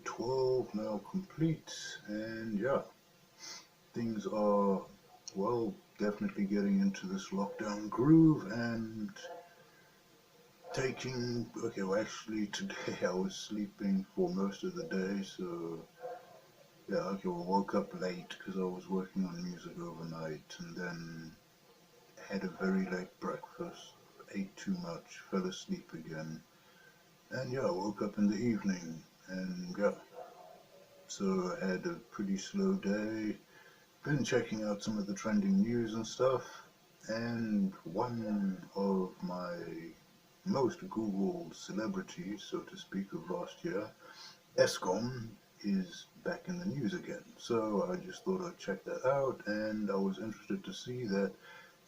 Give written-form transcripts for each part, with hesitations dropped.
Day12 now complete, and yeah, things are, well, definitely getting into this lockdown groove and okay, well, actually today I was sleeping for most of the day, so yeah, okay, well, woke up late because I was working on music overnight, and then had a very late breakfast, ate too much, fell asleep again, and yeah, woke up in the evening, and yeah, so I had a pretty slow day. Been checking out some of the trending news and stuff, and one of my most Googled celebrities, so to speak, of last year, Escom, is back in the news again. So I just thought I'd check that out, and I was interested to see that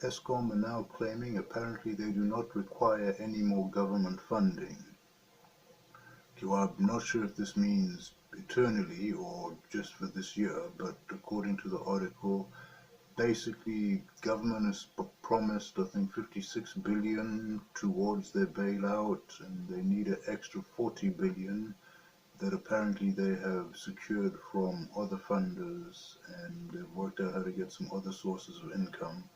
Escom are now claiming apparently they do not require any more government funding. I'm not sure if this means eternally or just for this year, but according to the article, basically government has promised, I think, 56 billion towards their bailout, and they need an extra 40 billion that apparently they have secured from other funders, and they've worked out how to get some other sources of income,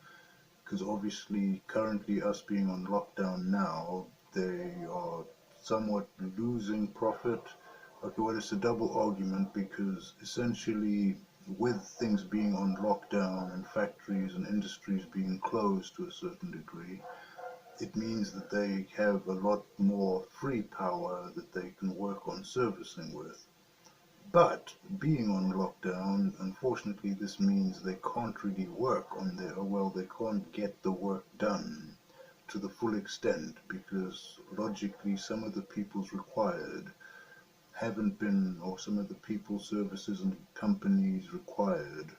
because obviously currently us being on lockdown now, they are somewhat losing profit. Okay, well, it's a double argument because essentially with things being on lockdown and factories and industries being closed to a certain degree, it means that they have a lot more free power that they can work on servicing with. But being on lockdown, unfortunately, this means they can't really work on they can't get the work done to the full extent because logically some of the people's required haven't been, or some of the people, services and companies required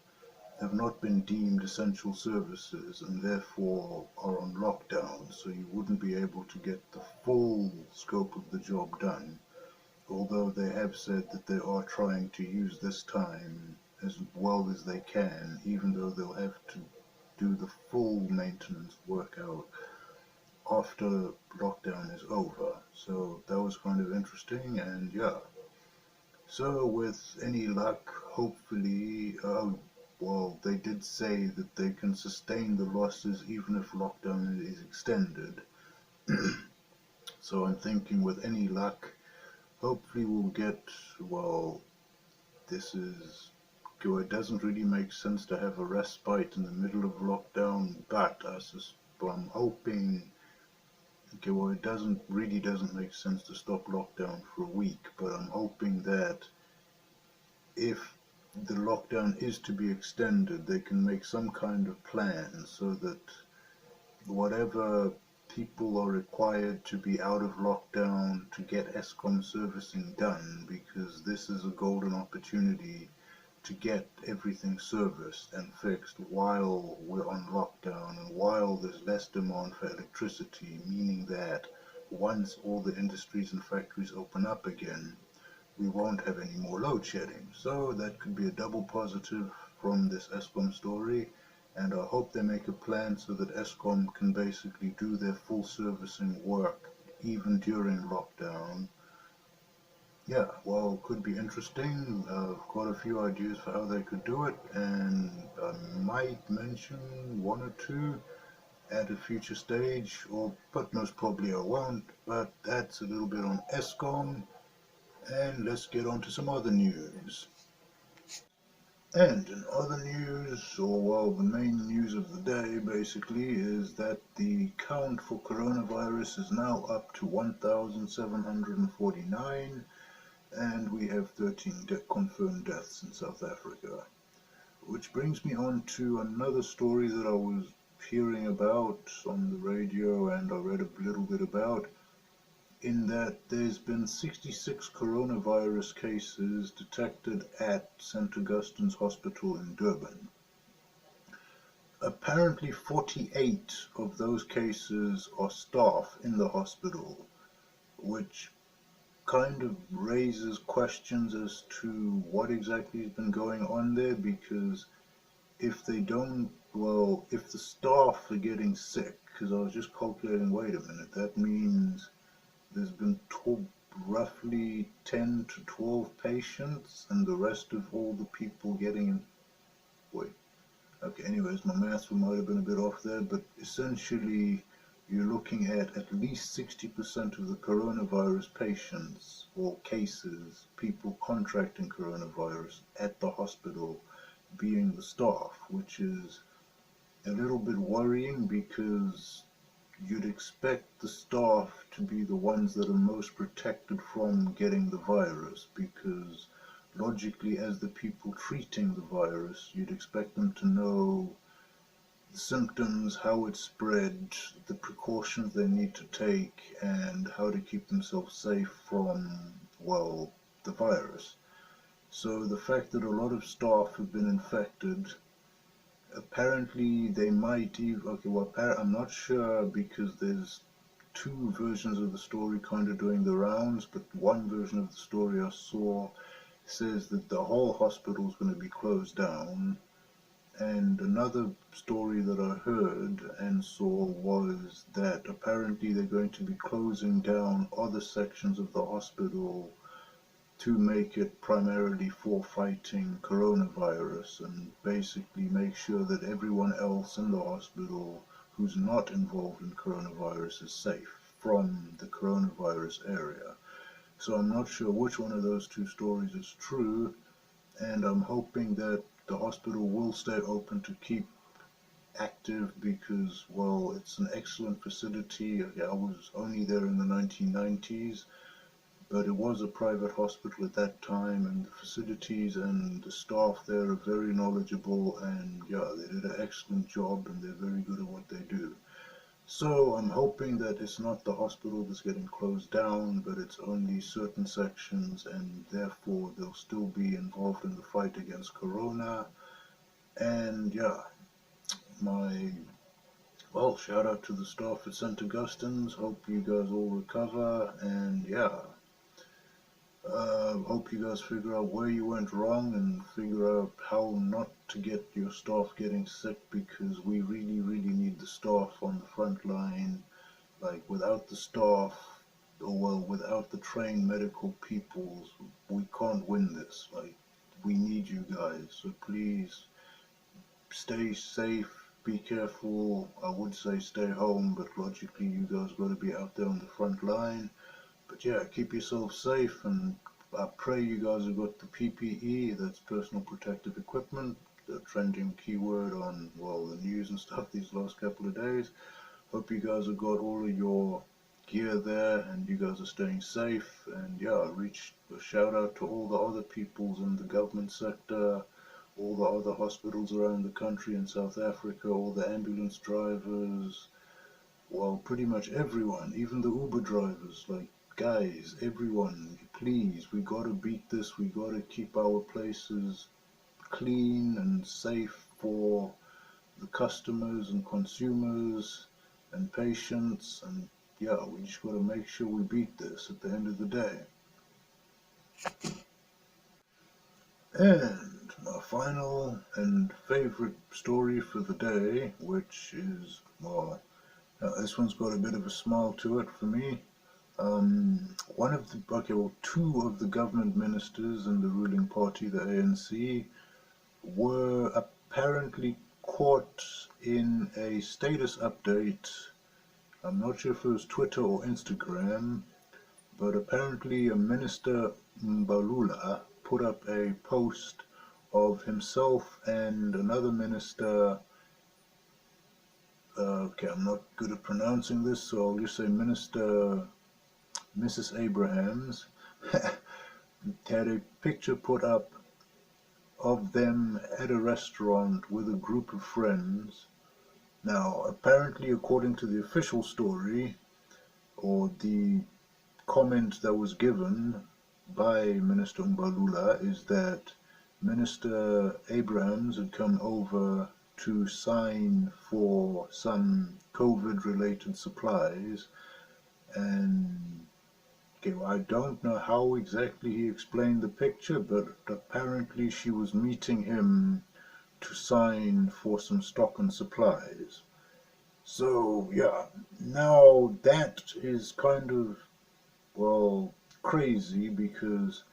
have not been deemed essential services and therefore are on lockdown, so you wouldn't be able to get the full scope of the job done, although they have said that they are trying to use this time as well as they can, even though they'll have to do the full maintenance work out after lockdown is over. So that was kind of interesting, and yeah. So with any luck, hopefully, well, they did say that they can sustain the losses even if lockdown is extended. So I'm thinking with any luck, hopefully we'll get, well, this is, well, it doesn't really make sense to have a respite in the middle of lockdown, but I'm hoping, okay, well, it doesn't make sense to stop lockdown for a week, but I'm hoping that if the lockdown is to be extended, they can make some kind of plan so that whatever people are required to be out of lockdown to get Escom servicing done, because this is a golden opportunity to get everything serviced and fixed while we're on lockdown and while there's less demand for electricity, meaning that once all the industries and factories open up again, we won't have any more load shedding. So that could be a double positive from this Escom story, and I hope they make a plan so that Escom can basically do their full servicing work even during lockdown. Yeah, well, could be interesting. I've got a few ideas for how they could do it, and I might mention one or two at a future stage, but most probably I won't. But that's a little bit on Escom, and let's get on to some other news. And in other news, or well, the main news of the day basically is that the count for coronavirus is now up to 1,749, and we have 13 confirmed deaths in South Africa. Which brings me on to another story that I was hearing about on the radio and I read a little bit about, in that there's been 66 coronavirus cases detected at St. Augustine's Hospital in Durban. Apparently 48 of those cases are staff in the hospital, which kind of raises questions as to what exactly has been going on there, because if they don't, well, if the staff are getting sick, because I was just calculating, wait a minute, that means there's been roughly 10 to 12 patients, and the rest of all the people getting in. Wait, okay, anyways, my maths might have been a bit off there, but essentially you're looking at least 60% of the coronavirus patients or cases, people contracting coronavirus at the hospital being the staff, which is a little bit worrying because you'd expect the staff to be the ones that are most protected from getting the virus, because logically, as the people treating the virus, you'd expect them to know the symptoms, how it spread, the precautions they need to take, and how to keep themselves safe from, well, the virus. So the fact that a lot of staff have been infected, apparently they might even, okay, well, I'm not sure because there's two versions of the story kind of doing the rounds, but one version of the story I saw says that the whole hospital is going to be closed down, and another story that I heard and saw was that apparently they're going to be closing down other sections of the hospital to make it primarily for fighting coronavirus, and basically make sure that everyone else in the hospital who's not involved in coronavirus is safe from the coronavirus area. So I'm not sure which one of those two stories is true, and I'm hoping that the hospital will stay open to keep active because, well, it's an excellent facility. I was only there in the 1990s, but it was a private hospital at that time, and the facilities and the staff there are very knowledgeable, and yeah, they did an excellent job and they're very good at what they do. So I'm hoping that it's not the hospital that's getting closed down, but it's only certain sections, and therefore they'll still be involved in the fight against corona. And yeah, my, well, shout out to the staff at St. Augustine's. Hope you guys all recover, and yeah, hope you guys figure out where you went wrong and figure out how not to get your staff getting sick, because we really, really need the staff on the front line. Like, without the staff, or well, without the trained medical peoples, we can't win this. Like, we need you guys, so please stay safe, be careful. I would say stay home, but logically you guys got to be out there on the front line. But yeah, keep yourself safe, and I pray you guys have got the PPE, that's personal protective equipment, the trending keyword on, well, the news and stuff these last couple of days. Hope you guys have got all of your gear there and you guys are staying safe. And yeah, reach a shout out to all the other peoples in the government sector, all the other hospitals around the country in South Africa, all the ambulance drivers, well, pretty much everyone, even the Uber drivers. Like, guys, everyone, please, we gotta beat this. We gotta keep our places clean and safe for the customers and consumers and patients, and yeah, we just gotta make sure we beat this at the end of the day. And my final and favorite story for the day, which is, well, this one's got a bit of a smile to it for me. One of the, okay, well, two of the government ministers in the ruling party, the ANC, were apparently caught in a status update. I'm not sure if it was Twitter or Instagram, but apparently a minister, Mbalula, put up a post of himself and another minister. Okay, I'm not good at pronouncing this, so I'll just say Minister Mrs. Abrahams had a picture put up of them at a restaurant with a group of friends. Now, apparently, according to the official story, or the comment that was given by Minister Mbalula, is that Minister Abrahams had come over to sign for some COVID-related supplies, and okay, well, I don't know how exactly he explained the picture, but apparently she was meeting him to sign for some stock and supplies. So yeah, now that is kind of, well, crazy because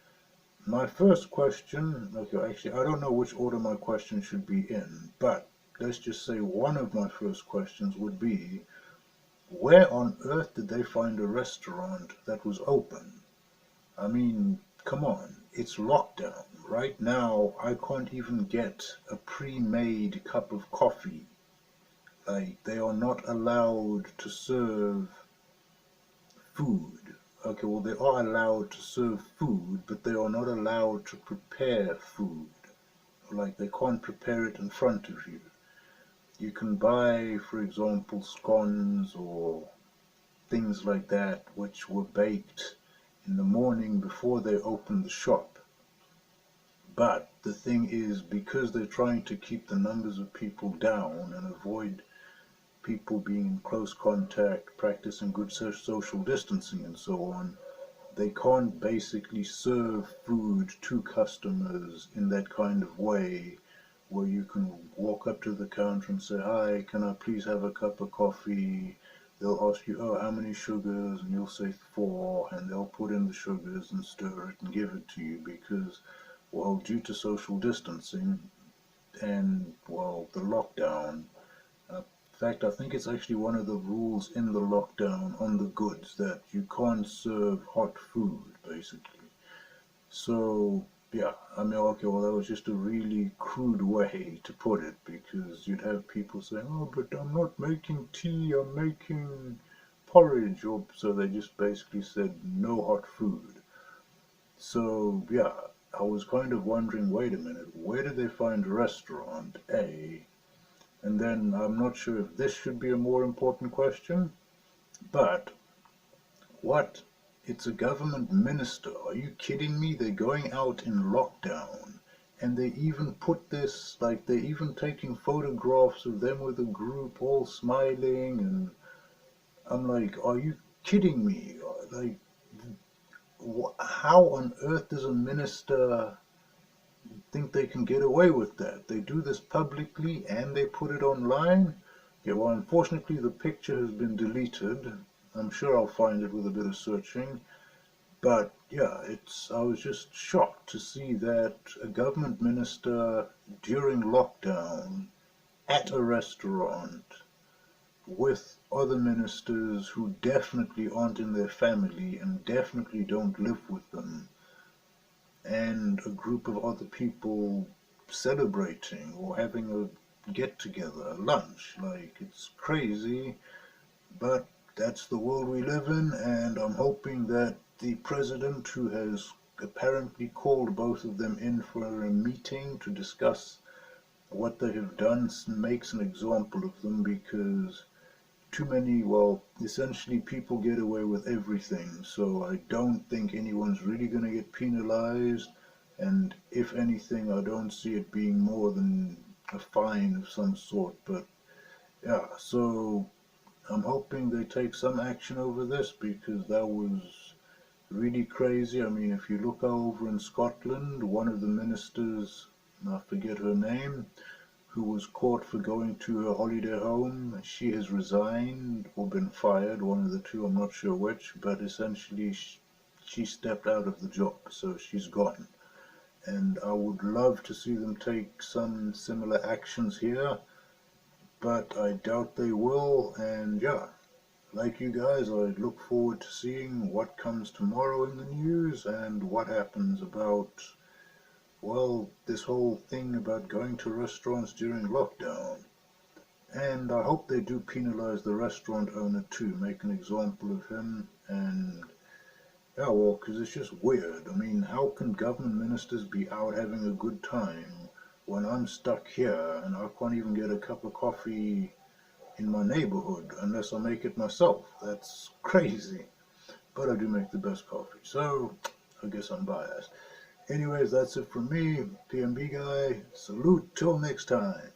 my first question, okay, actually, I don't know which order my question should be in, but let's just say one of my first questions would be, where on earth did they find a restaurant that was open? I mean, come on, it's lockdown. Right now, I can't even get a pre-made cup of coffee. Like, they are not allowed to serve food. Okay, well, they are allowed to serve food, but they are not allowed to prepare food. Like, they can't prepare it in front of you. You can buy, for example, scones or things like that, which were baked in the morning before they opened the shop. But the thing is, because they're trying to keep the numbers of people down and avoid people being in close contact, practicing good social distancing and so on, they can't basically serve food to customers in that kind of way where you can walk up to the counter and say, hi, can I please have a cup of coffee? They'll ask you, oh, how many sugars? And you'll say 4, and they'll put in the sugars and stir it and give it to you because, well, due to social distancing and, well, the lockdown, in fact, I think it's actually one of the rules in the lockdown on the goods that you can't serve hot food, basically. So, yeah, I mean, okay, well, that was just a really crude way to put it because you'd have people saying, oh, but I'm not making tea, I'm making porridge, or so they just basically said no hot food. So, yeah, I was kind of wondering, wait a minute, where did they find a restaurant, A? And then I'm not sure if this should be a more important question, but what? It's a government minister. Are you kidding me? They're going out in lockdown. And they even put this, like, they're even taking photographs of them with a group all smiling. And I'm like, are you kidding me? Like, how on earth does a minister think they can get away with that? They do this publicly and they put it online. Yeah, well, unfortunately, the picture has been deleted. I'm sure I'll find it with a bit of searching. But yeah, I was just shocked to see that a government minister during lockdown at a restaurant with other ministers who definitely aren't in their family and definitely don't live with them, and a group of other people celebrating or having a get together, a lunch. Like, it's crazy, but that's the world we live in, and I'm hoping that the president, who has apparently called both of them in for a meeting to discuss what they have done, makes an example of them, because too many, well, essentially people get away with everything, so I don't think anyone's really going to get penalized, and if anything, I don't see it being more than a fine of some sort. But yeah, so I'm hoping they take some action over this because that was really crazy. I mean, if you look over in Scotland, one of the ministers, I forget her name, who was caught for going to her holiday home, she has resigned or been fired, one of the two, I'm not sure which, but essentially she stepped out of the job, so she's gone. And I would love to see them take some similar actions here, but I doubt they will. And yeah, like you guys, I look forward to seeing what comes tomorrow in the news and what happens about, well, this whole thing about going to restaurants during lockdown. And I hope they do penalize the restaurant owner too, make an example of him. And yeah, well, because it's just weird. I mean, how can government ministers be out having a good time when I'm stuck here and I can't even get a cup of coffee in my neighborhood unless I make it myself? That's crazy. But I do make the best coffee, so I guess I'm biased. Anyways, that's it from me, PMB guy. Salute till next time.